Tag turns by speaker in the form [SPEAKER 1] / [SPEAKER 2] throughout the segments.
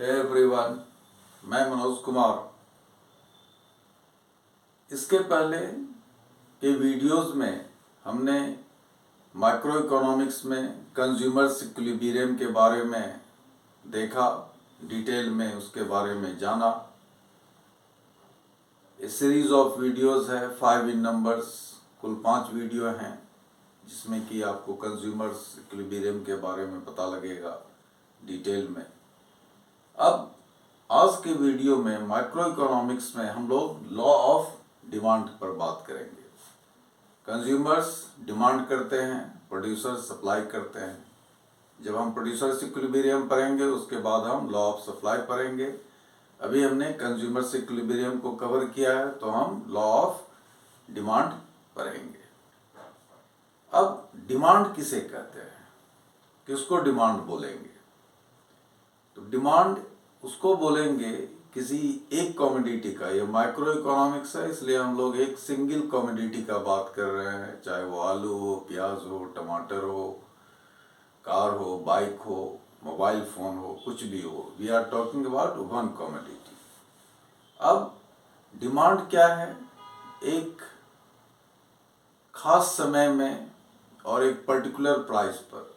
[SPEAKER 1] Hey everyone, मैं मनोज कुमार। इसके पहले के वीडियोस में हमने माइक्रो इकोनॉमिक्स में कंज्यूमर्स इक्विलिब्रियम के बारे में देखा, डिटेल में उसके बारे में जाना। ए सीरीज ऑफ वीडियोस है 5 इन नंबर्स, कुल 5 वीडियो हैं जिसमें कि आपको कंज्यूमर्स इक्विलिब्रियम के बारे में पता लगेगा डिटेल में। अब आज के वीडियो में माइक्रो इकोनॉमिक्स में हम लोग लॉ ऑफ डिमांड पर बात करेंगे। कंज्यूमर्स डिमांड करते हैं, प्रोड्यूसर्स सप्लाई करते हैं। जब हम प्रोड्यूसर्स इक्विलिब्रियम पढ़ेंगे उसके बाद हम लॉ ऑफ सप्लाई पढ़ेंगे। अभी हमने कंज्यूमर्स इक्विलिब्रियम को कवर किया है तो हम लॉ ऑफ डिमांड पढ़ेंगे। अब डिमांड किसे कहते हैं, किसको डिमांड बोलेंगे? तो डिमांड उसको बोलेंगे किसी एक कमोडिटी का। ये माइक्रो इकोनॉमिक्स है, इसलिए हम लोग एक सिंगल कमोडिटी का बात कर रहे हैं, चाहे वो आलू हो, प्याज हो, टमाटर हो, कार हो, बाइक हो, मोबाइल फोन हो, कुछ भी हो। We are talking about one commodity. अब डिमांड क्या है? एक खास समय में और एक पर्टिकुलर प्राइस पर,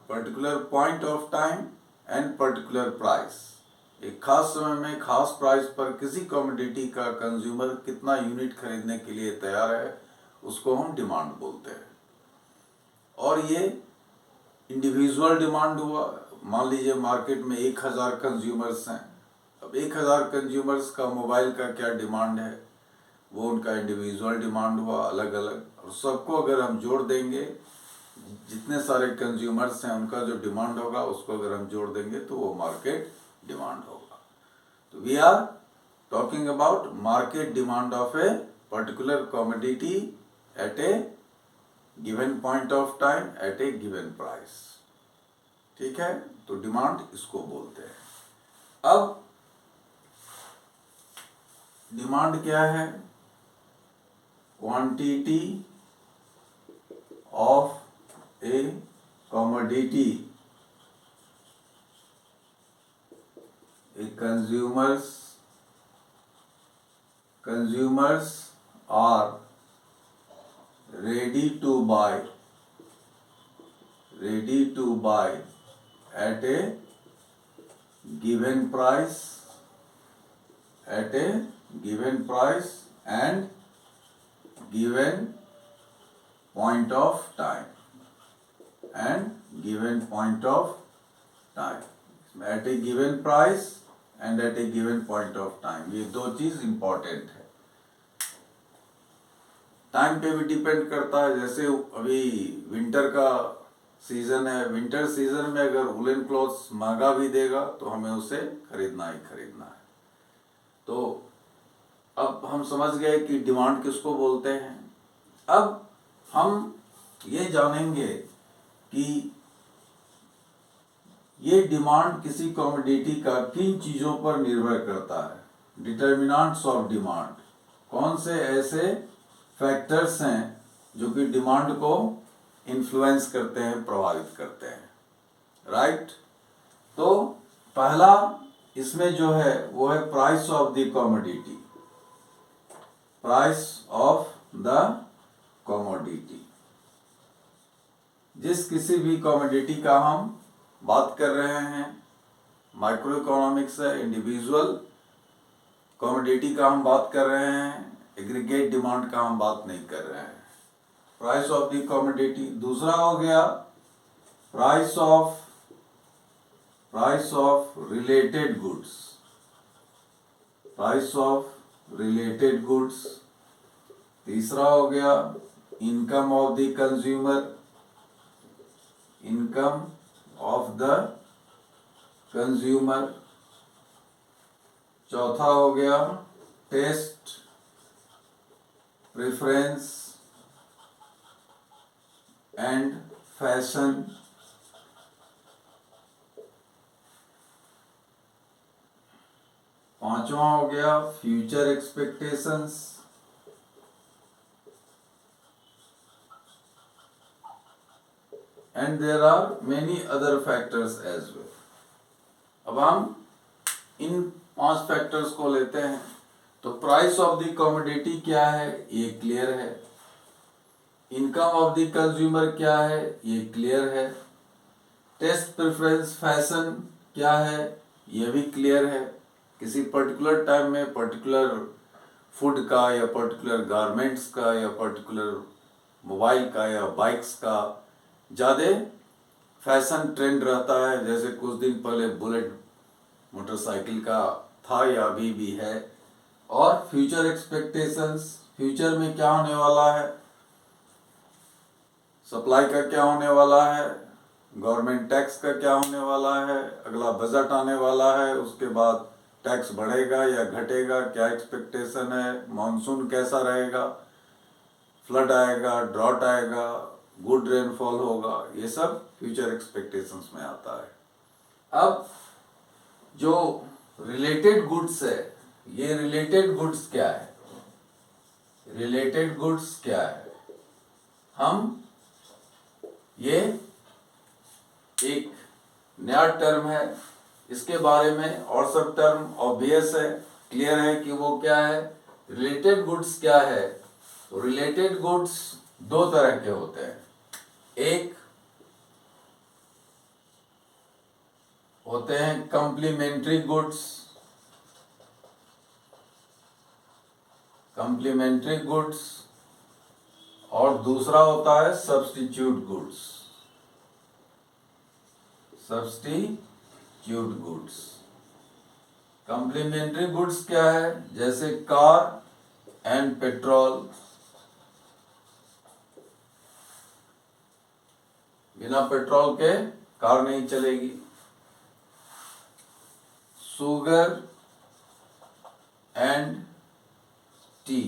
[SPEAKER 1] particular point of time and particular price. एक खास समय में खास प्राइस पर किसी कमोडिटी का कंज्यूमर कितना यूनिट खरीदने के लिए तैयार है, उसको हम डिमांड बोलते हैं। और ये इंडिविजुअल डिमांड हुआ। मान लीजिए मार्केट में 1000 कंज्यूमर्स हैं। अब 1000 कंज्यूमर्स का मोबाइल का क्या डिमांड है, वो उनका इंडिविजुअल डिमांड हुआ, अलग अलग। और सबको अगर हम जोड़ देंगे, जितने सारे कंज्यूमर्स हैं उनका जो डिमांड होगा उसको अगर हम जोड़ देंगे तो वो मार्केट डिमांड होगा। तो we are talking about market demand of a particular commodity at a given point of time at a given price. ठीक है, तो डिमांड इसको बोलते हैं। अब डिमांड क्या है? Quantity of a commodity a consumers are ready to buy at a given price and given point of time at a given price and at a given point of time। ये दो चीज important है। Time पे भी depend करता है। जैसे अभी विंटर का सीजन है, विंटर सीजन में अगर वुलन क्लॉथ्स महंगा भी देगा तो हमें उसे खरीदना ही खरीदना है। तो अब हम समझ गए कि डिमांड किसको बोलते हैं। अब हम ये जानेंगे कि ये डिमांड किसी कमोडिटी का किन चीज़ों पर निर्भर करता है। डिटर्मिनेंट्स ऑफ डिमांड, कौन से ऐसे फैक्टर्स हैं जो कि डिमांड को इन्फ्लुएंस करते हैं, प्रभावित करते हैं। राइट। तो पहला इसमें जो है वो है price of the commodity. Price of the commodity, जिस किसी भी कमोडिटी का हम बात कर रहे हैं, माइक्रो इकोनॉमिक्स है, इंडिविजुअल कमोडिटी का हम बात कर रहे हैं, एग्रीगेट डिमांड का हम बात नहीं कर रहे हैं। Price of the commodity. दूसरा हो गया price of related goods. Price of related goods. तीसरा हो गया income of the consumer, income of the consumer. चौथा हो गया टेस्ट, प्रेफरेंस एंड फैशन। पांचवा हो गया future expectations. and there are many other factors as well. अब हम इन 5 फैक्टर्स को लेते हैं तो प्राइस ऑफ द कमोडिटी क्या है, ये क्लियर है। इनकम ऑफ द कंज्यूमर क्या है, ये क्लियर है। टेस्ट प्रेफरेंस फैशन क्या है, ये भी क्लियर है। किसी पर्टिकुलर टाइम में पर्टिकुलर फूड का या पर्टिकुलर गारमेंट्स का या पर्टिकुलर मोबाइल का या बाइक्स का ज़्यादा फैशन ट्रेंड रहता है। जैसे कुछ दिन पहले बुलेट मोटरसाइकिल का था या अभी भी है। और फ्यूचर एक्सपेक्टेशंस, फ्यूचर में क्या होने वाला है, सप्लाई का क्या होने वाला है, गवर्नमेंट टैक्स का क्या होने वाला है, अगला बजट आने वाला है, उसके बाद टैक्स बढ़ेगा या घटेगा, क्या एक्सपेक्टेशन है, मॉनसून कैसा रहेगा, फ्लड आएगा, ड्रॉट आएगा, गुड रेनफॉल होगा, ये सब फ्यूचर एक्सपेक्टेशंस में आता है। अब जो रिलेटेड गुड्स है, ये रिलेटेड गुड्स क्या है, रिलेटेड गुड्स क्या है, हम ये एक नया टर्म है, इसके बारे में और सब टर्म ऑब्वियस है, क्लियर है कि वो क्या है। रिलेटेड गुड्स क्या है, तो रिलेटेड गुड्स 2 तरह के होते हैं। एक होते हैं कॉम्प्लीमेंट्री गुड्स, कॉम्प्लीमेंट्री गुड्स, और दूसरा होता है substitute goods, substitute goods. Complementary goods क्या है, जैसे कार एंड पेट्रोल, बिना पेट्रोल के कार नहीं चलेगी। Sugar and tea,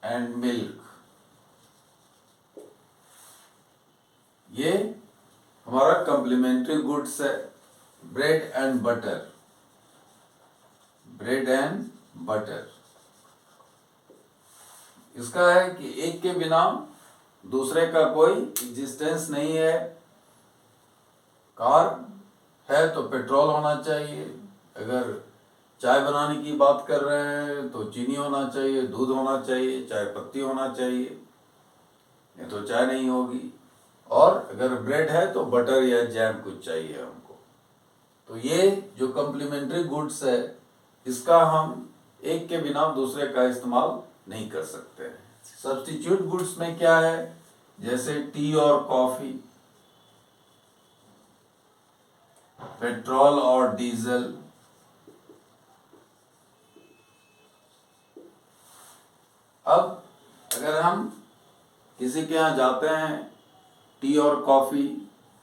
[SPEAKER 1] and milk, ये हमारा कॉम्प्लीमेंट्री गुड्स है। Bread and butter, bread and butter, इसका है कि एक के बिना दूसरे का कोई एग्जिस्टेंस नहीं है। कार है तो पेट्रोल होना चाहिए, अगर चाय बनाने की बात कर रहे हैं तो चीनी होना चाहिए, दूध होना चाहिए, चाय पत्ती होना चाहिए, नहीं तो चाय नहीं होगी। और अगर ब्रेड है तो बटर या जैम कुछ चाहिए हमको। तो ये जो कॉम्प्लीमेंट्री गुड्स है, इसका हम एक के बिना दूसरे का इस्तेमाल नहीं कर सकते हैं। सब्स्टिट्यूट गुड्स में क्या है, जैसे टी और कॉफी, पेट्रोल और डीजल, अब अगर हम किसी के यहाँ जाते हैं, टी और कॉफ़ी,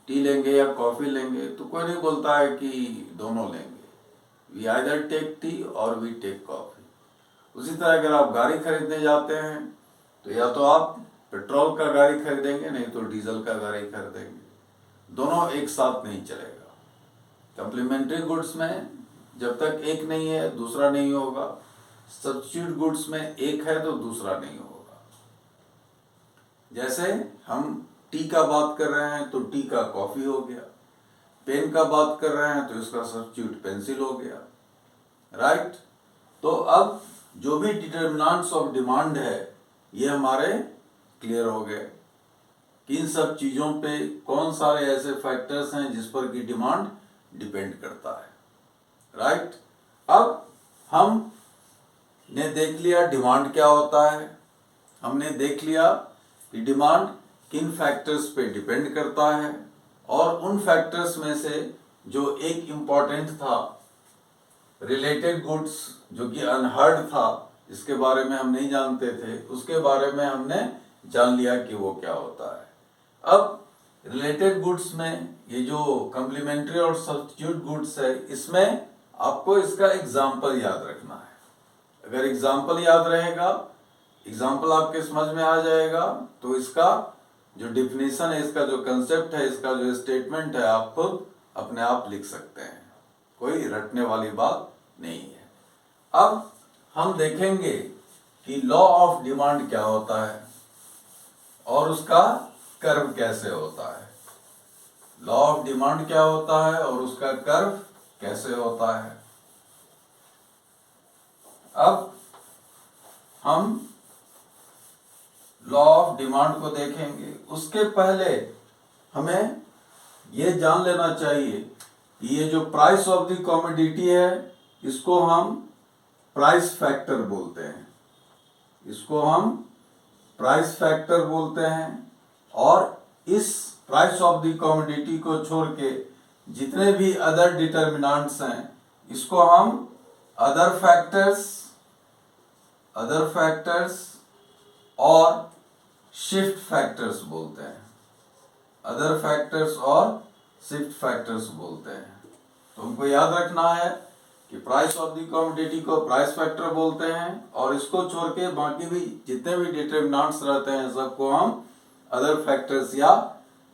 [SPEAKER 1] टी लेंगे या कॉफ़ी लेंगे, तो कोई नहीं बोलता है कि दोनों लेंगे। वी आइदर टेक टी और वी टेक कॉफ़ी। उसी तरह अगर आप गाड़ी खरीदने जाते हैं तो या तो आप पेट्रोल का गाड़ी खरीदेंगे, नहीं तो डीजल का गाड़ी खरीदेंगे, दोनों एक साथ नहीं चलेगा। कॉम्प्लीमेंट्री गुड्स में जब तक एक नहीं है दूसरा नहीं होगा, सब्स्टिट्यूट गुड्स में एक है तो दूसरा नहीं होगा। जैसे हम टी का बात कर रहे हैं तो टी का कॉफ़ी हो गया, पेन का बात कर रहे हैं तो इसका सब्स्टिट्यूट पेंसिल हो गया, राइट। तो अब जो भी डिटर्मिनेंट्स ऑफ डिमांड है ये हमारे क्लियर हो गए कि इन सब चीज़ों पे कौन सारे ऐसे फैक्टर्स हैं जिस पर की डिमांड डिपेंड करता है, राइट। अब हम ने देख लिया डिमांड क्या होता है, हमने देख लिया कि डिमांड किन फैक्टर्स पे डिपेंड करता है, और उन फैक्टर्स में से जो एक इम्पॉर्टेंट था रिलेटेड गुड्स, जो कि अनहर्ड था, जिसके बारे में हम नहीं जानते थे, उसके बारे में हमने जान लिया कि वो क्या होता है। अब रिलेटेड गुड्स में ये जो कॉम्प्लीमेंट्री और सब्स्टिट्यूट गुड्स है, इसमें आपको इसका एग्जाम्पल याद रखना है। अगर एग्जाम्पल याद रहेगा, एग्जाम्पल आपके समझ में आ जाएगा, तो इसका जो डिफिनीशन है, इसका जो कंसेप्ट है, इसका जो स्टेटमेंट है, आप खुद अपने आप लिख सकते हैं, कोई रटने वाली बात नहीं है। अब हम देखेंगे कि लॉ ऑफ डिमांड क्या होता है और उसका कर्व कैसे होता है। लॉ ऑफ डिमांड क्या होता है और उसका कर्व कैसे होता है। अब हम लॉ ऑफ डिमांड को देखेंगे। उसके पहले हमें ये जान लेना चाहिए कि ये जो प्राइस ऑफ द कमोडिटी है इसको हम प्राइस फैक्टर बोलते हैं, इसको हम प्राइस फैक्टर बोलते हैं। और इस प्राइस ऑफ द कमोडिटी को छोड़ के जितने भी अदर डिटर्मिनेंट्स हैं इसको हम अदर फैक्टर्स और शिफ्ट फैक्टर्स बोलते हैं, अदर फैक्टर्स और शिफ्ट फैक्टर्स बोलते हैं। तो हमको याद रखना है कि प्राइस ऑफ द कमोडिटी को प्राइस फैक्टर बोलते हैं और इसको छोड़ के बाकी भी जितने भी डिटरमिनेंट्स रहते हैं सबको हम अदर फैक्टर्स या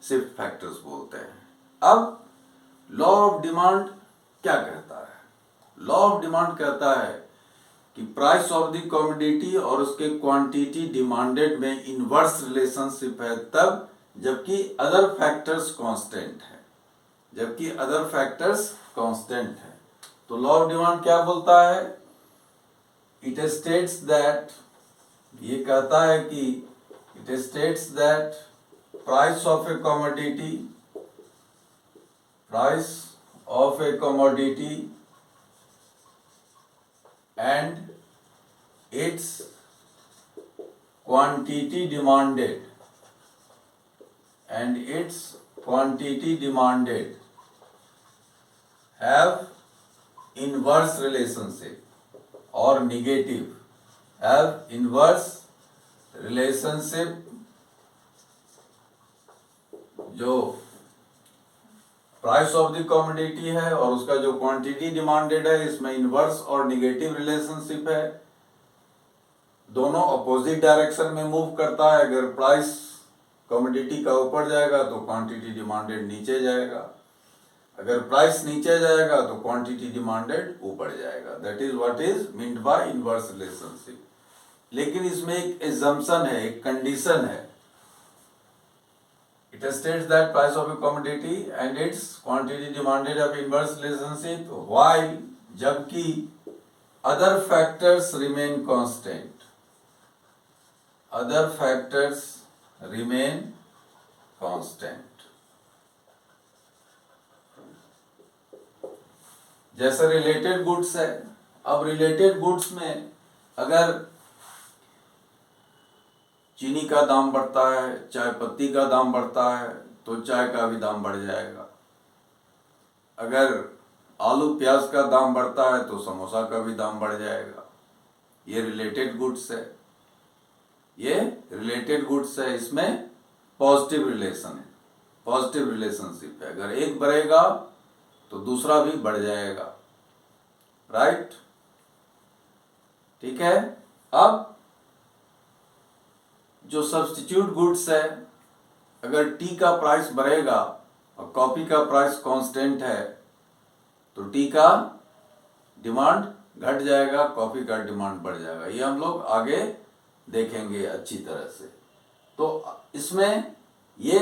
[SPEAKER 1] शिफ्ट फैक्टर्स बोलते हैं। अब लॉ ऑफ डिमांड क्या कहता है? लॉ ऑफ डिमांड कहता है कि प्राइस ऑफ द कमोडिटी और उसके क्वांटिटी डिमांडेड में इनवर्स रिलेशनशिप है तब जबकि अदर फैक्टर्स कांस्टेंट है, जबकि अदर फैक्टर्स कांस्टेंट है। तो लॉ ऑफ डिमांड क्या बोलता है? इट स्टेट्स दैट, ये कहता है कि it states that price of A commodity and its quantity demanded have inverse relationship or negative, have inverse relationship। जो प्राइस ऑफ द कमोडिटी है और उसका जो क्वांटिटी डिमांडेड है इसमें इनवर्स और निगेटिव रिलेशनशिप है, दोनों अपोजिट डायरेक्शन में मूव करता है। अगर प्राइस कमोडिटी का ऊपर जाएगा तो क्वांटिटी डिमांडेड नीचे जाएगा, अगर प्राइस नीचे जाएगा तो क्वांटिटी डिमांडेड ऊपर जाएगा। That is what is meant by inverse relationship. लेकिन इसमें एक एजम्पशन है, एक कंडीशन है। It states that price of a commodity and its quantity demanded have inverse relationship while जबकि other factors remain constant, other factors remain constant। जैसे related goods है, अब रिलेटेड गुड्स में अगर चीनी का दाम बढ़ता है, चाय पत्ती का दाम बढ़ता है तो चाय का भी दाम बढ़ जाएगा। अगर आलू प्याज का दाम बढ़ता है तो समोसा का भी दाम बढ़ जाएगा। ये रिलेटेड गुड्स है, ये रिलेटेड गुड्स है। इसमें पॉजिटिव रिलेशन है, पॉजिटिव रिलेशनशिप है। अगर एक बढ़ेगा तो दूसरा भी बढ़ जाएगा, राइट? ठीक है। अब जो सब्स्टिट्यूट गुड्स है, अगर टी का प्राइस बढ़ेगा और कॉफी का प्राइस कांस्टेंट है तो टी का डिमांड घट जाएगा, कॉफी का डिमांड बढ़ जाएगा। ये हम लोग आगे देखेंगे अच्छी तरह से। तो इसमें ये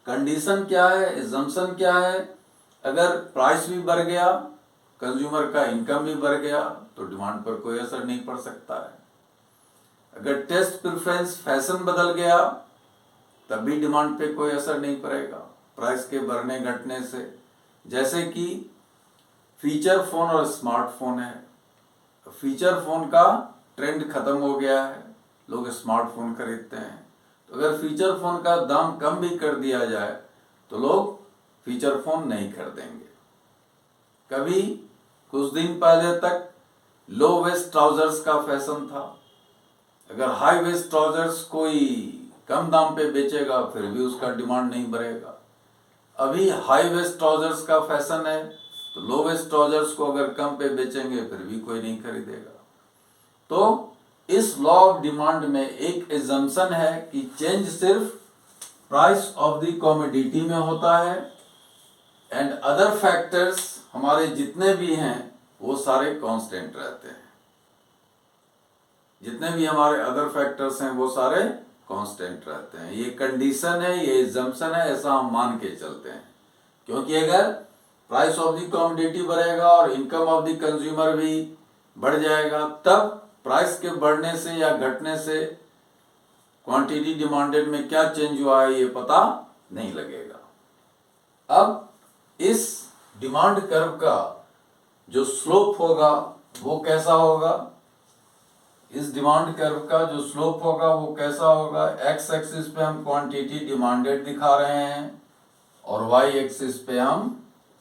[SPEAKER 1] कंडीशन क्या है, एजम्पशन क्या है? अगर प्राइस भी बढ़ गया, कंज्यूमर का इनकम भी बढ़ गया तो डिमांड पर कोई असर नहीं पड़ सकता है। अगर टेस्ट प्रेफरेंस फैशन बदल गया तब भी डिमांड पे कोई असर नहीं पड़ेगा प्राइस के बढ़ने घटने से। जैसे कि फीचर फोन और स्मार्टफोन है, फीचर फोन का ट्रेंड खत्म हो गया है, लोग स्मार्टफोन खरीदते हैं। तो अगर फीचर फोन का दाम कम भी कर दिया जाए तो लोग फीचर फोन नहीं खरीदेंगे। कभी कुछ दिन पहले तक लो वेस्ट ट्राउजर्स का फैशन था, अगर हाई वेस्ट ट्राउजर्स कोई कम दाम पे बेचेगा फिर भी उसका डिमांड नहीं बढ़ेगा। अभी हाई वेस्ट ट्राउजर्स का फैशन है तो लो वेस्ट ट्राउजर्स को अगर कम पे बेचेंगे फिर भी कोई नहीं खरीदेगा। तो इस लॉ ऑफ डिमांड में एक एजम्पशन है कि चेंज सिर्फ प्राइस ऑफ द कमोडिटी में होता है एंड अदर फैक्टर्स हमारे जितने भी हैं वो सारे कांस्टेंट रहते हैं। जितने भी हमारे अदर फैक्टर्स हैं वो सारे कांस्टेंट रहते हैं। ये कंडीशन है, ये एजम्पशन है, ऐसा हम मान के चलते हैं। क्योंकि अगर प्राइस ऑफ द कमोडिटी बढ़ेगा और इनकम ऑफ द कंज्यूमर भी बढ़ जाएगा, तब प्राइस के बढ़ने से या घटने से क्वांटिटी डिमांडेड में क्या चेंज हुआ है ये पता नहीं लगेगा। अब इस डिमांड कर्व का जो स्लोप होगा वो कैसा होगा? इस डिमांड कर्व का जो स्लोप होगा वो कैसा होगा? एक्स एक्सिस पे हम क्वांटिटी डिमांडेड दिखा रहे हैं और वाई एक्सिस पे हम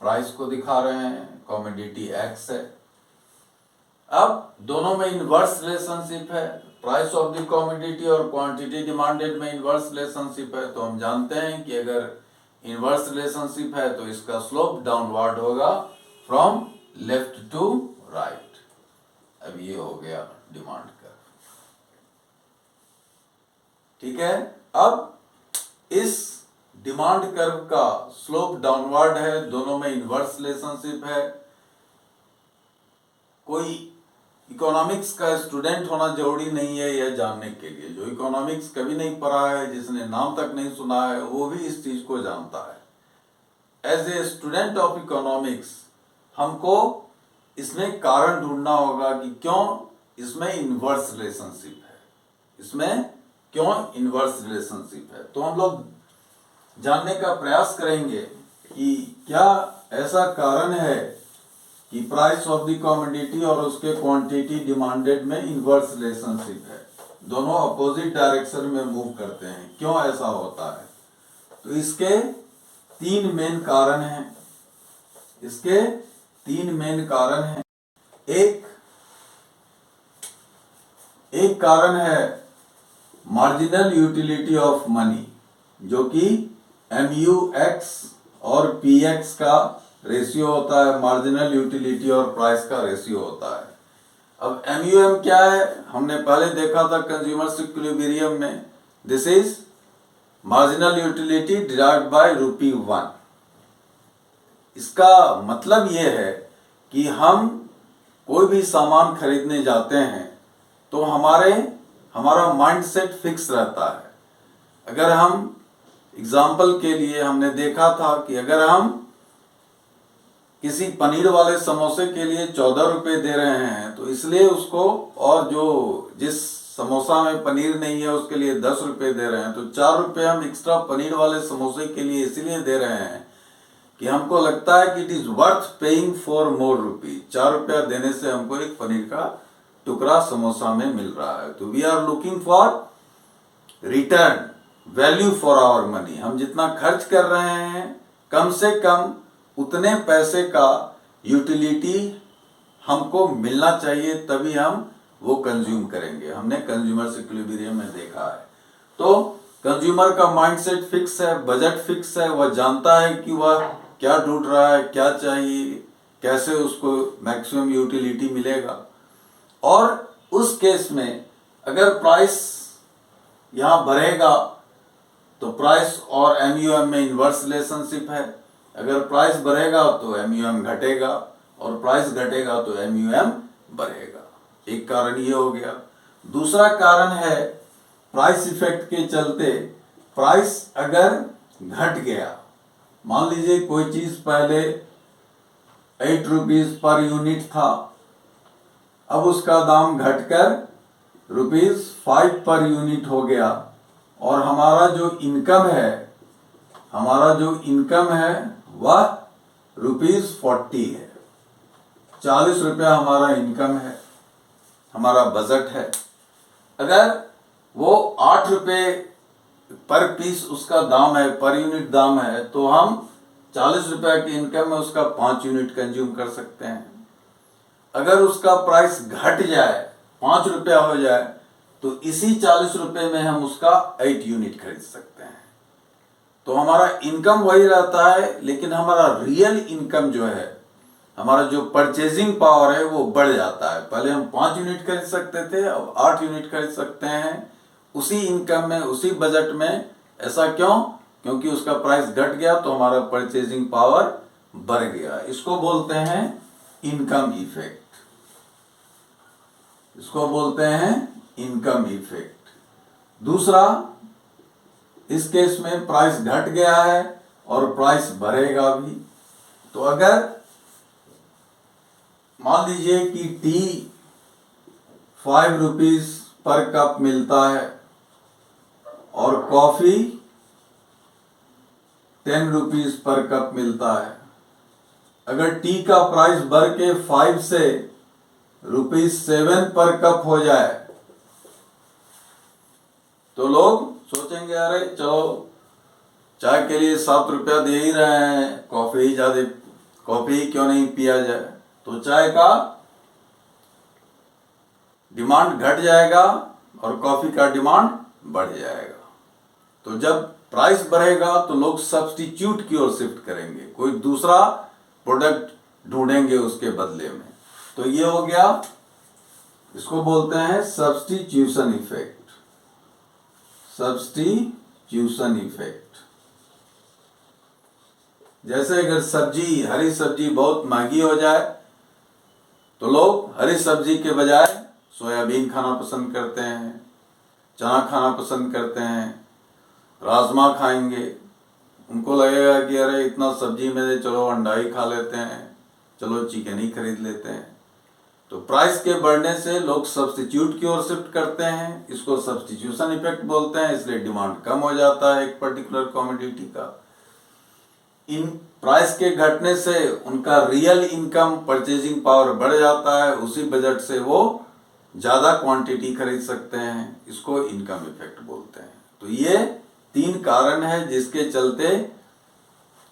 [SPEAKER 1] प्राइस को दिखा रहे हैं, कमोडिटी एक्स है। अब दोनों में इनवर्स रिलेशनशिप है, प्राइस ऑफ द कमोडिटी और क्वांटिटी डिमांडेड में इनवर्स रिलेशनशिप है। तो हम जानते हैं कि अगर इनवर्स रिलेशनशिप है तो इसका स्लोप डाउनवर्ड होगा फ्रॉम लेफ्ट टू राइट। अब ये हो गया डिमांड कर्व, ठीक है। अब इस डिमांड कर्व का स्लोप डाउनवर्ड है, दोनों में इनवर्स रिलेशनशिप है। कोई इकोनॉमिक्स का स्टूडेंट होना जरूरी नहीं है यह जानने के लिए। जो इकोनॉमिक्स कभी नहीं पढ़ा है, जिसने नाम तक नहीं सुना है, वो भी इस चीज को जानता है। As a student of economics हमको इसमें कारण ढूंढना होगा कि क्यों इसमें इनवर्स रिलेशनशिप है, इसमें क्यों इनवर्स रिलेशनशिप है। तो हम लोग जानने का प्रयास करेंगे कि क्या ऐसा कारण है कि प्राइस ऑफ द कमोडिटी और उसके क्वांटिटी डिमांडेड में इनवर्स रिलेशनशिप है, दोनों अपोजिट डायरेक्शन में मूव करते हैं, क्यों ऐसा होता है। तो इसके तीन मेन कारण हैं, इसके तीन मेन कारण हैं। एक कारण है मार्जिनल यूटिलिटी ऑफ मनी, जो कि MUX और PX का रेशियो होता है, मार्जिनल यूटिलिटी और प्राइस का रेशियो होता है। अब MUM क्या है? हमने पहले देखा था कंज्यूमर्स इक्विलिब्रियम में, this is marginal utility derived bye ₹1। इसका मतलब यह है कि हम कोई भी सामान खरीदने जाते हैं तो हमारा माइंडसेट फिक्स रहता है। अगर हम एग्जाम्पल के लिए हमने देखा था कि अगर हम किसी पनीर वाले समोसे के लिए 14 रुपए दे रहे हैं तो इसलिए उसको, और जो जिस समोसा में पनीर नहीं है उसके लिए 10 रुपए दे रहे हैं, तो 4 रुपए हम एक्स्ट्रा पनीर वाले समोसे के लिए इसलिए दे रहे हैं कि हमको लगता है कि it is worth paying for more rupees. 4 रुपया देने से हमको एक पनीर का टुकड़ा समोसा में मिल रहा है। तो we are looking for return value for our money. हम जितना खर्च कर रहे हैं कम से कम उतने पैसे का यूटिलिटी हमको मिलना चाहिए, तभी हम वो कंज्यूम करेंगे। हमने कंज्यूमर्स इक्विलिब्रियम में देखा है। तो कंज्यूमर का माइंडसेट फिक्स है, बजट फिक्स है, वह जानता है कि वह क्या ढूंढ रहा है, क्या चाहिए, कैसे उसको मैक्सिमम यूटिलिटी मिलेगा। और उस केस में अगर प्राइस यहाँ बढ़ेगा तो प्राइस और MUM में इनवर्स रिलेशनशिप है। अगर प्राइस बढ़ेगा तो MUM घटेगा और प्राइस घटेगा तो MUM बढ़ेगा। एक कारण ये हो गया। दूसरा कारण है प्राइस इफेक्ट के चलते प्राइस अगर घट गया, मान लीजिए कोई चीज पहले 8 रुपीज पर यूनिट था, अब उसका दाम घटकर ₹5 पर यूनिट हो गया और हमारा जो इनकम है वह ₹40 है। 40 रुपया हमारा इनकम है, हमारा बजट है। अगर वो 8 रुपये पर पीस उसका दाम है, पर यूनिट दाम है, तो हम 40 रुपया की इनकम में उसका 5 यूनिट कंज्यूम कर सकते हैं। अगर उसका प्राइस घट जाए, 5 रुपया हो जाए, तो इसी 40 रुपये में हम उसका 8 यूनिट खरीद सकते हैं। तो हमारा इनकम वही रहता है, लेकिन हमारा रियल इनकम जो है, हमारा जो परचेजिंग पावर है वो बढ़ जाता है। पहले हम 5 यूनिट खरीद सकते थे, अब 8 यूनिट खरीद सकते हैं उसी इनकम में, उसी बजट में। ऐसा क्यों? क्योंकि उसका प्राइस घट गया तो हमारा परचेजिंग पावर बढ़ गया। इसको बोलते हैं इनकम इफेक्ट, इसको बोलते हैं इनकम इफेक्ट। दूसरा, इस केस में प्राइस घट गया है और प्राइस बढ़ेगा भी। तो अगर मान लीजिए कि टी 5 रुपीज पर कप मिलता है और कॉफी 10 रुपीज पर कप मिलता है, अगर टी का प्राइस बढ़ के 5 से ₹7 पर कप हो जाए तो लोग सोचेंगे अरे चलो चाय के लिए 7 रुपया दे ही रहे हैं, कॉफी ही क्यों नहीं पिया जाए। तो चाय का डिमांड घट जाएगा और कॉफी का डिमांड बढ़ जाएगा। तो जब प्राइस बढ़ेगा तो लोग सब्स्टिट्यूट की ओर शिफ्ट करेंगे, कोई दूसरा प्रोडक्ट ढूंढेंगे उसके बदले में। तो ये हो गया, इसको बोलते हैं सब्स्टिट्यूशन इफेक्ट। Substitution effect. जैसे अगर हरी सब्जी बहुत महंगी हो जाए तो लोग हरी सब्जी के बजाय सोयाबीन खाना पसंद करते हैं, चना खाना पसंद करते हैं, राजमा खाएंगे। उनको लगेगा कि अरे इतना सब्जी में चलो अंडा ही खा लेते हैं, चलो चिकन ही खरीद लेते हैं। तो प्राइस के बढ़ने से लोग सब्स्टिट्यूट की ओर शिफ्ट करते हैं, इसको सब्स्टिट्यूशन इफेक्ट बोलते हैं। इसलिए डिमांड कम हो जाता है एक पर्टिकुलर कमोडिटी का। इन प्राइस के घटने से उनका रियल इनकम, परचेजिंग पावर बढ़ जाता है, उसी बजट से वो ज्यादा क्वांटिटी खरीद सकते हैं, इसको इनकम इफेक्ट बोलते हैं। तो ये 3 कारण है जिसके चलते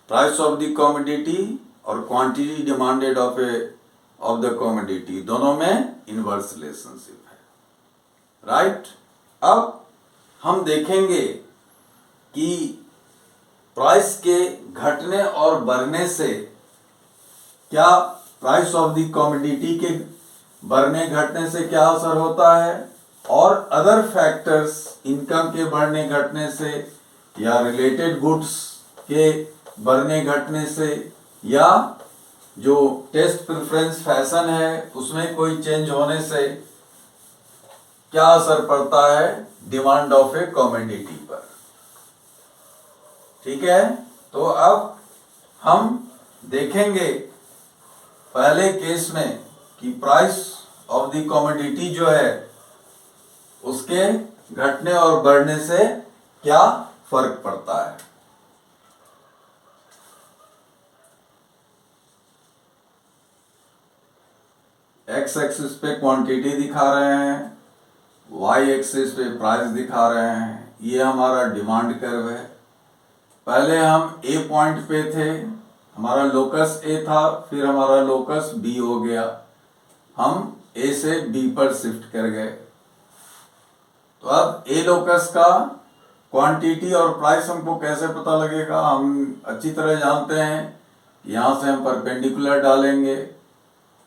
[SPEAKER 1] प्राइस ऑफ द कमोडिटी और quantity demanded of the commodity दोनों में इनवर्स रिलेशनशिप है, राइट। अब हम देखेंगे कि प्राइस के घटने और बढ़ने से क्या प्राइस ऑफ द कमोडिटी के बढ़ने घटने से क्या असर होता है, और अदर फैक्टर्स इनकम के बढ़ने घटने से या रिलेटेड गुड्स के बढ़ने घटने से या जो टेस्ट प्रेफरेंस फैशन है उसमें कोई चेंज होने से क्या असर पड़ता है डिमांड ऑफ ए कमोडिटी पर। ठीक है, तो अब हम देखेंगे पहले केस में कि प्राइस ऑफ द कमोडिटी जो है उसके घटने और बढ़ने से क्या फर्क पड़ता है। एक्स एक्सिस पे क्वांटिटी दिखा रहे हैं, वाई एक्सिस पे प्राइस दिखा रहे हैं। ये हमारा डिमांड कर्व है। पहले हम ए पॉइंट पे थे, हमारा लोकस ए था, फिर हमारा लोकस बी हो गया, हम ए से बी पर शिफ्ट कर गए। तो अब ए लोकस का क्वांटिटी और प्राइस हमको कैसे पता लगेगा। हम अच्छी तरह जानते हैं, यहाँ से हम परपेंडिकुलर डालेंगे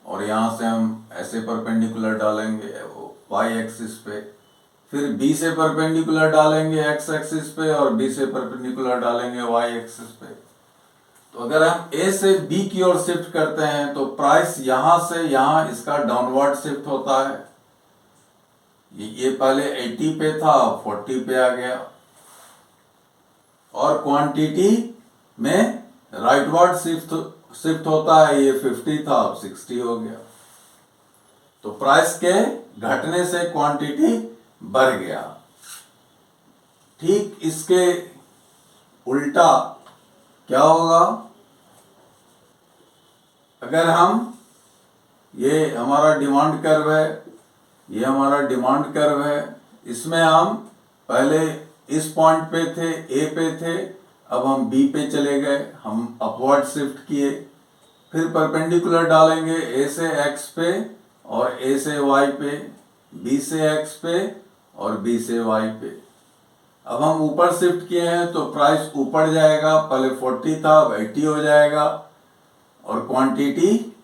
[SPEAKER 1] और यहाँ से हम ऐसे परपेंडिकुलर डालेंगे वाई एक्सिस पे, फिर बी से परपेंडिकुलर डालेंगे एक्स एक्सिस पे और बी से परपेंडिकुलर डालेंगे वाई एक्सिस पे। तो अगर हम ए से बी की ओर शिफ्ट करते हैं तो प्राइस यहाँ से यहाँ इसका डाउनवर्ड शिफ्ट होता है। ये पहले 80 पे था, 40 पे आ गया, और क्वांटिटी में राइटवर्ड शिफ्ट होता है। ये 50 था, अब 60 हो गया। तो प्राइस के घटने से क्वांटिटी बढ़ गया। ठीक इसके उल्टा क्या होगा, अगर हम, ये हमारा डिमांड कर्व है, ये हमारा डिमांड कर्व है, इसमें हम पहले इस पॉइंट पे थे, ए पे थे, अब हम बी पे चले गए, हम अपवर्ड शिफ्ट किए, फिर परपेंडिकुलर डालेंगे ए से एक्स पे और ए से वाई पे, बी से एक्स पे और बी से वाई पे। अब हम ऊपर शिफ्ट किए हैं तो प्राइस ऊपर जाएगा, पहले 40 था अब 80 हो जाएगा, और क्वांटिटी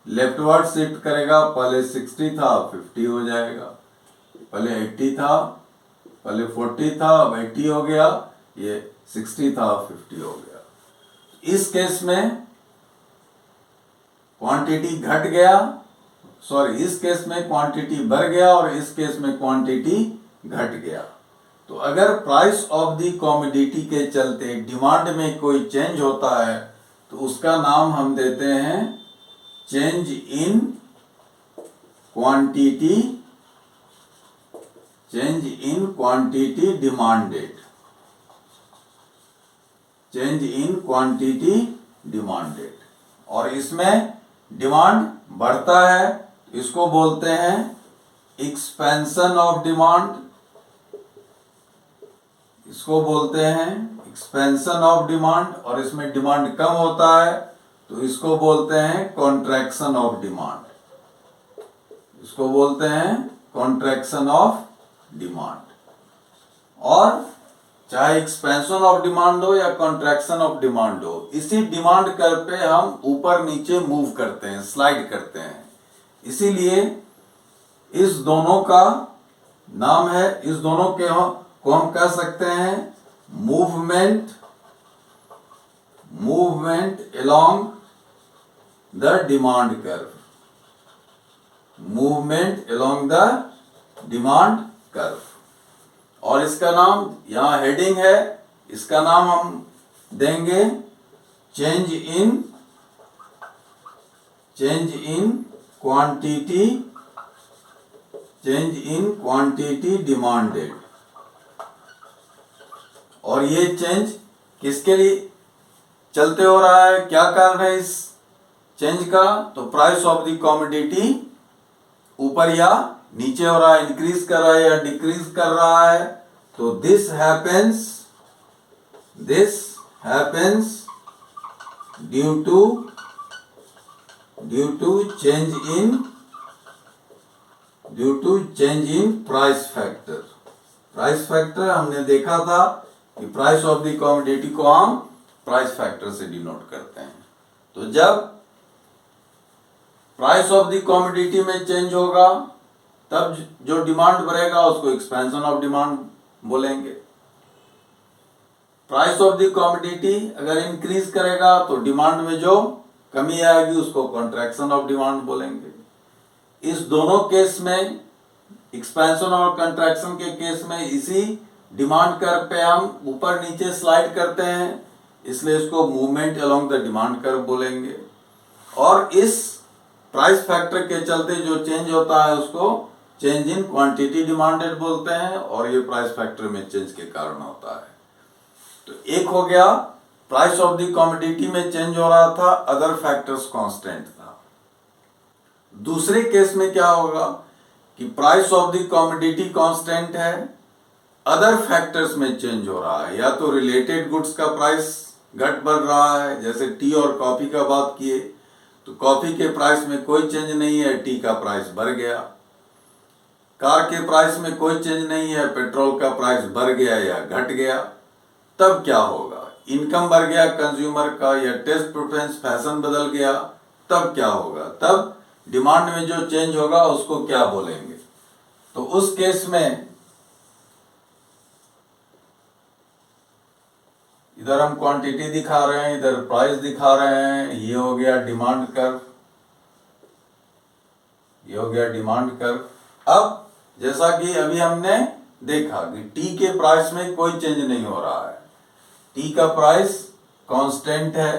[SPEAKER 1] लेफ्टवर्ड शिफ्ट करेगा, पहले 60 था अब 50 हो जाएगा, पहले 80 था, पहले 40 था अब 80 हो गया, ये 60 था अब 50 हो गया। इस केस में क्वांटिटी घट गया, सॉरी, इस केस में क्वांटिटी बढ़ गया और इस केस में क्वांटिटी घट गया। तो अगर प्राइस ऑफ द कमोडिटी के चलते डिमांड में कोई चेंज होता है तो उसका नाम हम देते हैं change in quantity, change in quantity demanded, change in quantity demanded. और इसमें डिमांड बढ़ता है, इसको बोलते हैं एक्सपेंशन ऑफ डिमांड, इसको बोलते हैं एक्सपेंशन ऑफ डिमांड। और इसमें डिमांड कम होता है तो इसको बोलते हैं कॉन्ट्रैक्शन ऑफ डिमांड, इसको बोलते हैं कॉन्ट्रैक्शन ऑफ डिमांड। और चाहे एक्सपेंशन ऑफ डिमांड हो या कॉन्ट्रैक्शन ऑफ डिमांड हो, इसी डिमांड कर्व पे हम ऊपर नीचे मूव करते हैं, स्लाइड करते हैं। इसीलिए इस दोनों का नाम है, इस दोनों के को हम कह सकते हैं movement, movement along the demand curve, movement along the demand curve. और इसका नाम, यहां हेडिंग है, इसका नाम हम देंगे change in quantity, change in quantity demanded. और ये चेंज किसके लिए चलते हो रहा है, क्या कारण है इस चेंज का? तो प्राइस ऑफ द कमोडिटी ऊपर या नीचे हो रहा है, इंक्रीज कर रहा है या डिक्रीज कर रहा है। तो this happens due to change in price factor. Price factor हमने देखा था कि प्राइस ऑफ द कमोडिटी को हम प्राइस फैक्टर से डिनोट करते हैं। तो जब प्राइस ऑफ द कमोडिटी में चेंज होगा तब जो डिमांड बढ़ेगा उसको एक्सपेंशन ऑफ डिमांड बोलेंगे। प्राइस ऑफ द कमोडिटी अगर इंक्रीज करेगा तो डिमांड में जो कमी आएगी उसको कॉन्ट्रैक्शन ऑफ डिमांड बोलेंगे। इस दोनों केस में, एक्सपेंशन और कंट्रैक्शन के केस में, इसी डिमांड कर्व पे हम ऊपर नीचे स्लाइड करते हैं, इसलिए इसको movement along the demand curve बोलेंगे। और इस प्राइस फैक्टर के चलते जो चेंज होता है उसको चेंज इन क्वांटिटी डिमांडेड बोलते हैं, और ये प्राइस फैक्टर में चेंज के कारण होता है। तो एक हो गया प्राइस ऑफ द कमोडिटी में चेंज हो रहा था, अदर फैक्टर्स कांस्टेंट था। दूसरे केस में क्या होगा कि price of the commodity constant है, अदर फैक्टर्स में चेंज हो रहा है, या तो रिलेटेड गुड्स का प्राइस घट बढ़ रहा है, जैसे टी और कॉफी का बात किए तो कॉफी के प्राइस में कोई चेंज नहीं है, टी का प्राइस बढ़ गया। कार के प्राइस में कोई चेंज नहीं है, पेट्रोल का प्राइस बढ़ गया या घट गया। तब क्या होगा? इनकम बढ़ गया कंज्यूमर का, या टेस्ट प्रेफरेंस, फैशन बदल गया, तब क्या होगा? तब डिमांड में जो चेंज होगा उसको क्या बोलेंगे? तो उस केस में इधर हम क्वांटिटी दिखा रहे हैं, इधर प्राइस दिखा रहे हैं। ये हो गया डिमांड कर्व, ये हो गया डिमांड कर्व। अब जैसा कि अभी हमने देखा कि टी के प्राइस में कोई चेंज नहीं हो रहा है, टी का प्राइस कांस्टेंट है,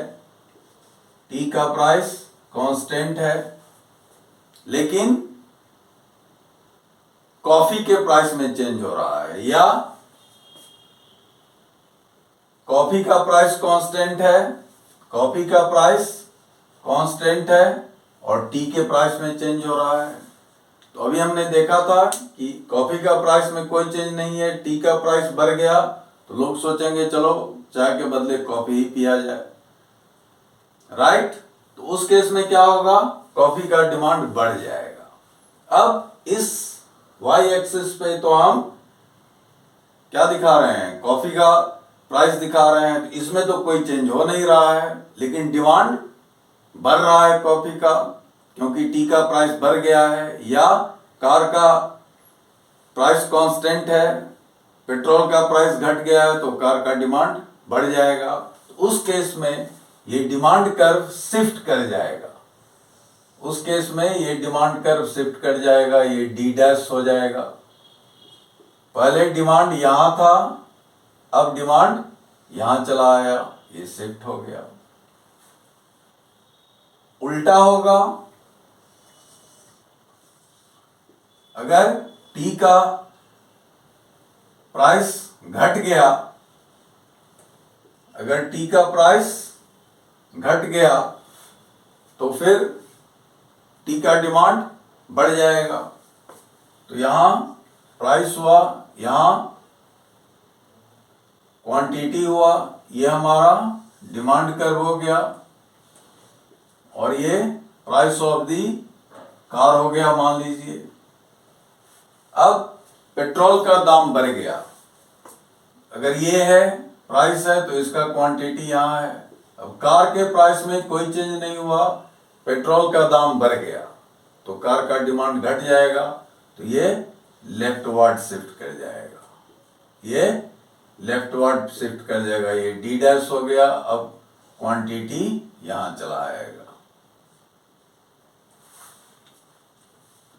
[SPEAKER 1] टी का प्राइस कांस्टेंट है। लेकिन कॉफी के प्राइस में चेंज हो रहा है, या कॉफी का प्राइस कांस्टेंट है, कॉफी का प्राइस कांस्टेंट है और टी के प्राइस में चेंज हो रहा है। तो अभी हमने देखा था कि कॉफी का प्राइस में कोई चेंज नहीं है, टी का प्राइस बढ़ गया तो लोग सोचेंगे चलो चाय के बदले कॉफी ही पिया जाए, राइट। तो उस केस में क्या होगा? कॉफी का डिमांड बढ़ जाएगा। अब इस वाई एक्सिस पे तो हम क्या दिखा रहे हैं? कॉफी का प्राइस दिखा रहे हैं। तो इसमें तो कोई चेंज हो नहीं रहा है, लेकिन डिमांड बढ़ रहा है कॉफी का, क्योंकि टी का प्राइस बढ़ गया है, या कार का प्राइस कांस्टेंट है, पेट्रोल का प्राइस घट गया है तो कार का डिमांड बढ़ जाएगा। तो उस केस में ये डिमांड कर्व शिफ्ट कर जाएगा, उस केस में ये डिमांड कर्व शिफ्ट कर जाएगा, ये डी डैश हो जाएगा, पहले डिमांड यहां था, अब डिमांड यहां चला आया, ये शिफ्ट हो गया। उल्टा होगा, अगर टी का प्राइस घट गया, अगर टी का प्राइस घट गया तो फिर टी का डिमांड बढ़ जाएगा। तो यहां प्राइस हुआ, यहां क्वांटिटी हुआ, ये हमारा डिमांड कर्व हो गया और ये प्राइस ऑफ दी कार हो गया मान लीजिए। अब पेट्रोल का दाम बढ़ गया, अगर ये है प्राइस है तो इसका क्वांटिटी यहाँ है। अब कार के प्राइस में कोई चेंज नहीं हुआ, पेट्रोल का दाम बढ़ गया तो कार का डिमांड घट जाएगा, तो ये लेफ्टवर्ड शिफ्ट कर जाएगा, ये लेफ्टवर्ड शिफ्ट कर जाएगा, ये डी डैश हो गया। अब क्वांटिटी यहां चला आएगा।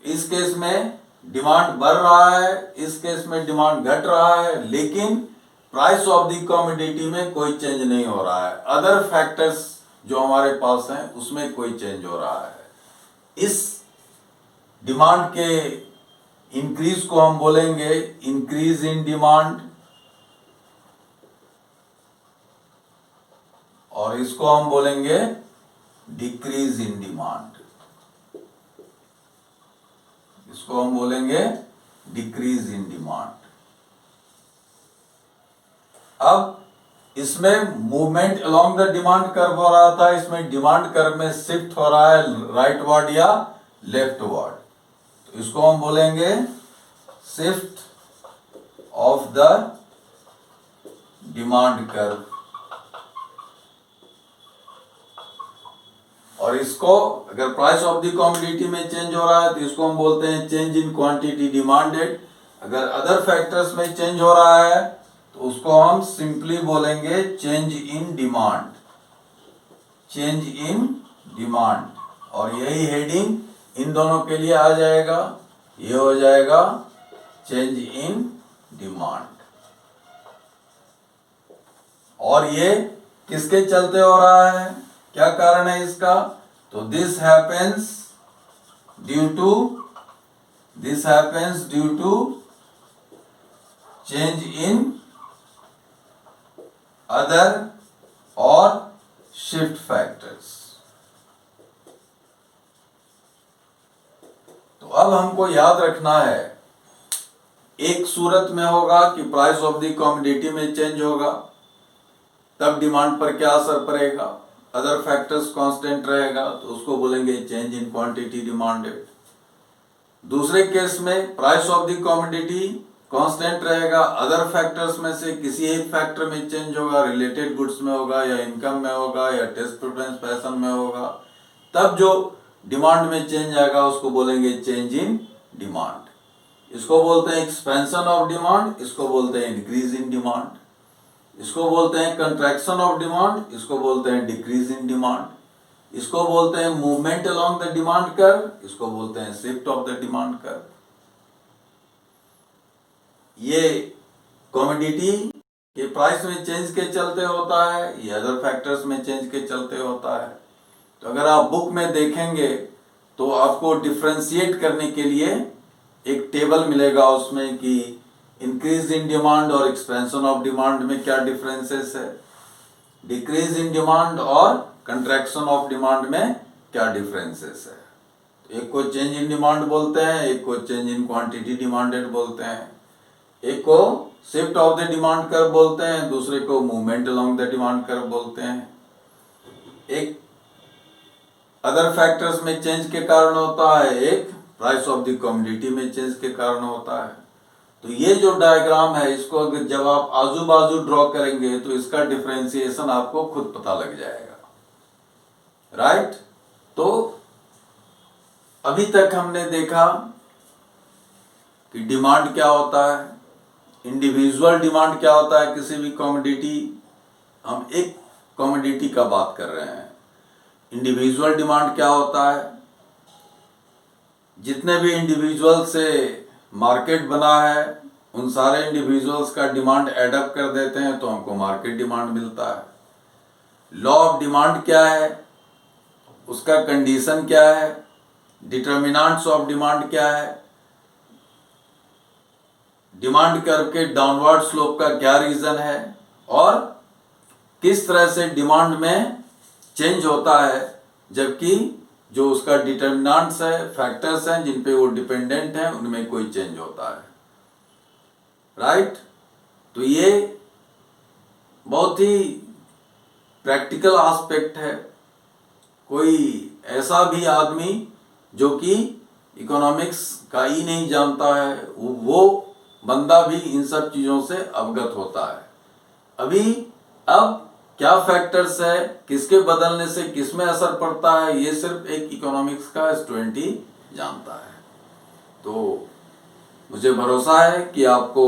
[SPEAKER 1] इस केस में डिमांड बढ़ रहा है, इस केस में डिमांड घट रहा है, लेकिन प्राइस ऑफ द कमोडिटी में कोई चेंज नहीं हो रहा है। अदर फैक्टर्स जो हमारे पास हैं उसमें कोई चेंज हो रहा है। इस डिमांड के इंक्रीज को हम बोलेंगे इंक्रीज इन डिमांड, और इसको हम बोलेंगे डिक्रीज इन डिमांड, इसको हम बोलेंगे डिक्रीज इन डिमांड। अब इसमें movement along the demand curve हो रहा था, इसमें डिमांड कर्व में शिफ्ट हो रहा है राइटवर्ड या लेफ्टवर्ड, तो इसको हम बोलेंगे shift of the demand curve. और इसको अगर प्राइस ऑफ द कमोडिटी में चेंज हो रहा है तो इसको हम बोलते हैं चेंज इन क्वांटिटी डिमांडेड। अगर अदर फैक्टर्स में चेंज हो रहा है तो उसको हम सिंपली बोलेंगे change in demand, change in demand. और यही हेडिंग इन दोनों के लिए आ जाएगा, ये हो जाएगा चेंज इन डिमांड। और ये किसके चलते हो रहा है, क्या कारण है इसका, तो this happens due to change in other और शिफ्ट फैक्टर्स। तो अब हमको याद रखना है, एक सूरत में होगा कि प्राइस ऑफ द कमोडिटी में चेंज होगा, तब डिमांड पर क्या असर पड़ेगा, अदर फैक्टर्स कांस्टेंट रहेगा तो उसको बोलेंगे चेंज इन क्वांटिटी डिमांडेड। दूसरे केस में price of the commodity constant रहेगा, अदर फैक्टर्स में से किसी एक फैक्टर में चेंज होगा, रिलेटेड गुड्स में होगा या इनकम में होगा या टेस्ट प्रेफरेंस फैशन में होगा, तब जो डिमांड में चेंज आएगा उसको बोलेंगे चेंज इन डिमांड। इसको बोलते हैं एक्सपेंशन ऑफ डिमांड, इसको बोलते हैं इंक्रीज इन डिमांड, इसको बोलते हैं कंट्रैक्शन ऑफ डिमांड, इसको बोलते हैं डिक्रीज इन डिमांड, इसको बोलते हैं movement along the demand curve, इसको बोलते हैं shift of the demand curve. ये कमोडिटी के प्राइस में चेंज के चलते होता है, ये अदर फैक्टर्स में चेंज के चलते होता है। तो अगर आप बुक में देखेंगे तो आपको डिफ्रेंशिएट करने के लिए एक टेबल मिलेगा उसमें कि इंक्रीज इन डिमांड और एक्सपेंशन ऑफ डिमांड में क्या डिफरेंसेस है, डिक्रीज इन डिमांड और कंट्रैक्शन ऑफ डिमांड में क्या डिफरेंसेस है। एक को चेंज इन डिमांड बोलते हैं, एक को चेंज इन क्वांटिटी डिमांडेड बोलते हैं, एक को shift of the demand curve बोलते हैं, दूसरे को movement along the demand curve बोलते हैं। एक अदर फैक्टर्स में चेंज के कारण होता है, एक प्राइस ऑफ द कमोडिटी में चेंज के कारण होता है। तो ये जो डायग्राम है इसको अगर जब आप आजू बाजू ड्रॉ करेंगे तो इसका डिफरेंशिएशन आपको खुद पता लग जाएगा, राइट। तो अभी तक हमने देखा कि डिमांड क्या होता है, इंडिविजुअल डिमांड क्या होता है किसी भी कमोडिटी, हम एक कमोडिटी का बात कर रहे हैं। इंडिविजुअल डिमांड क्या होता है, जितने भी इंडिविजुअल से मार्केट बना है उन सारे इंडिविजुअल्स का डिमांड एडअप कर देते हैं तो हमको मार्केट डिमांड मिलता है। लॉ ऑफ डिमांड क्या है, उसका कंडीशन क्या है, डिटर्मिनेंट्स ऑफ डिमांड क्या है, डिमांड कर्व के डाउनवर्ड स्लोप का क्या रीजन है, और किस तरह से डिमांड में चेंज होता है, जबकि जो उसका डिटर्मिनेंट्स है, फैक्टर्स हैं जिन पे वो डिपेंडेंट हैं, उनमें कोई चेंज होता है। राइट? तो ये बहुत ही प्रैक्टिकल एस्पेक्ट है। कोई ऐसा भी आदमी जो कि इकोनॉमिक्स का ही नहीं जानता है, वो बंदा भी इन सब चीज़ों से अवगत होता है। अब क्या फैक्टर्स है, किसके बदलने से किस में असर पड़ता है, ये सिर्फ एक इकोनॉमिक्स का स्टूडेंट ही जानता है। तो मुझे भरोसा है कि आपको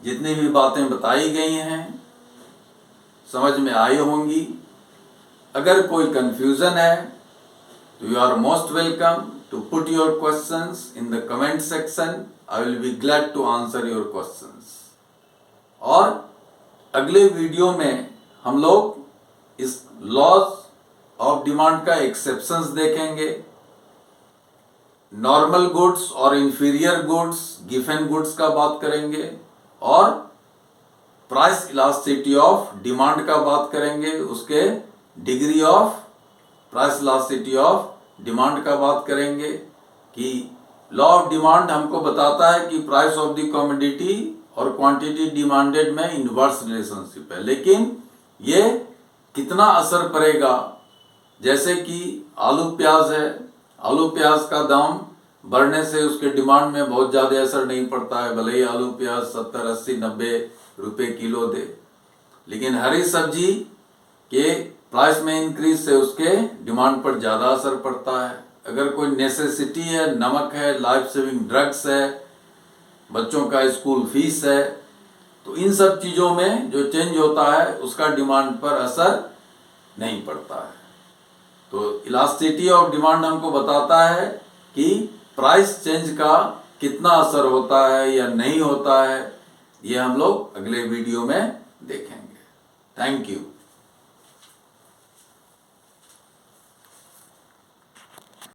[SPEAKER 1] जितनी भी बातें बताई गई हैं समझ में आई होंगी। अगर कोई कंफ्यूजन है तो you are most welcome to put your questions in the comment section. I will be glad to answer your questions. और अगले वीडियो में हम लोग इस लॉज ऑफ डिमांड का एक्सेप्शंस देखेंगे, नॉर्मल गुड्स और इंफीरियर गुड्स, गिवन गुड्स का बात करेंगे, और प्राइस इलास्टिसिटी ऑफ डिमांड का बात करेंगे, उसके degree of price elasticity of demand का बात करेंगे कि लॉ ऑफ डिमांड हमको बताता है कि प्राइस ऑफ द कमोडिटी और क्वांटिटी डिमांडेड में इनवर्स रिलेशनशिप है, लेकिन ये कितना असर पड़ेगा, जैसे कि आलू प्याज है, आलू प्याज का दाम बढ़ने से उसके डिमांड में बहुत ज़्यादा असर नहीं पड़ता है, भले ही आलू प्याज 70, 80, 90 रुपये किलो दे, लेकिन हरी सब्जी के प्राइस में इंक्रीज से उसके डिमांड पर ज़्यादा असर पड़ता है। अगर कोई नेसेसिटी है, नमक है, लाइफ सेविंग ड्रग्स है, बच्चों का स्कूल फीस है, तो इन सब चीज़ों में जो चेंज होता है उसका डिमांड पर असर नहीं पड़ता है। तो इलास्टिसिटी ऑफ डिमांड हमको बताता है कि प्राइस चेंज का कितना असर होता है या नहीं होता है, ये हम लोग अगले वीडियो में देखेंगे। Thank you.